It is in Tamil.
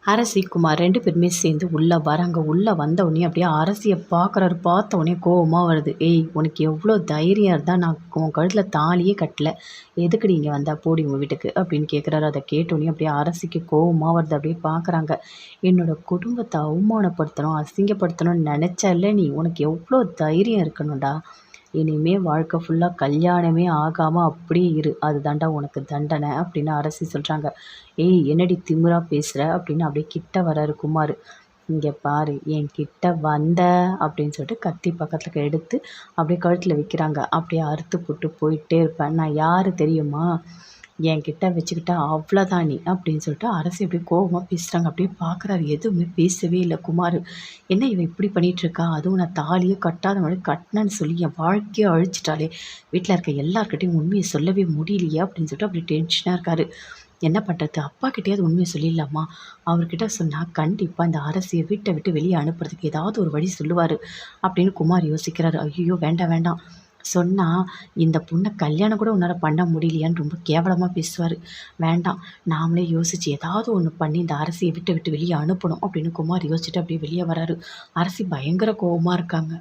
அரசி, குமார் 2 பேருமே சேர்ந்து உள்ள வராங்க. உள்ள வந்தவுடனே அப்படியே அரசிய பார்க்குறாரு. பார்த்தவுடனே கோவமா வருது. "ஏய்! உனக்கு எவ்வளோ தைரியம் இருந்தா நான் உன் கழுத்துல தாலியே கட்டல. எதுக்குடி இங்க வந்த? போடி உங்க வீட்டுக்கு" அப்படின்னு கேட்குறாரு. அத கேட்டவுடனே அப்படியே அரசிக்கு கோவமா வருது. அப்படியே பார்க்குறாங்க. "என்னோட குடும்பத்த அவமானப்படுத்தணும், அசிங்கப்படுத்தணும்னு நெனச்சல்ல நீ? உனக்கு எவ்வளோ தைரியம் இருக்கணும்டா? இனிமே வாழ்க்கை ஃபுல்லா கல்யாணமே ஆகாம அப்படியே இரு. அதுதான்டா உனக்கு தண்டனை" அப்படின்னு அரசி சொல்றாங்க. "ஏய்! என்னடி திமிரா பேசுற?" அப்படின்னு அப்படியே கிட்ட வராரு குமாரு. "இங்க பாரு, என்கிட்ட வந்த" அப்படின்னு சொல்லிட்டு கத்தி பக்கத்துல எடுத்து அப்படியே கழுத்துல வைக்கிறாங்க. அப்படியே அறுத்து புட்டு போயிட்டே இருப்பேன். "நான் யாரு தெரியுமா? என்கிட்ட வச்சுக்கிட்டா அவ்வளோதான் நீ" அப்படின்னு சொல்லிட்டு அரசி அப்படியே கோவமா பேசுறாங்க. அப்படியே பார்க்குறாரு. எதுவுமே பேசவே இல்ல குமாரு. என்ன இவ இப்படி பண்ணிட்டுருக்கா? அதுவும் நான் தாலியே கட்டாத முன்னாடி கட்டினேன்னு சொல்லி என் வாழ்க்கையே அழிச்சிட்டாளே! வீட்ல இருக்க எல்லார்கிட்டயும் உண்மைய சொல்லவே முடியலையே! அப்படின்னு சொல்லிட்டு அப்படியே டென்ஷனா இருக்காரு. என்ன பண்றது? அப்பாகிட்டயாவது உண்மைய சொல்லிடலாமா? அவர்கிட்ட சொன்னா கண்டிப்பா இந்த அரசிய வீட்ட விட்டு வெளிய அனுப்புறதுக்கு ஏதாவது ஒரு வழி சொல்லுவாரு. அப்படின்னு குமார் யோசிக்கிறாரு. ஐய்யய்யோ! வேண்டாம், வேண்டாம். சொன்னா இந்த பொண்ண கல்யாணம் கூட உன்னால பண்ண முடியலையான்னு ரொம்ப கேவலமா பேசுவாரு. வேண்டாம். நாமளே யோசிச்சு ஏதாவது ஒண்ணு பண்ணி இந்த அரசிய விட்டு வெளிய அனுப்பணும் அப்படின்னு குமார் யோசிச்சுட்டு அப்படியே வெளிய வராரு. அரசி பயங்கர கோவமா இருக்காங்க.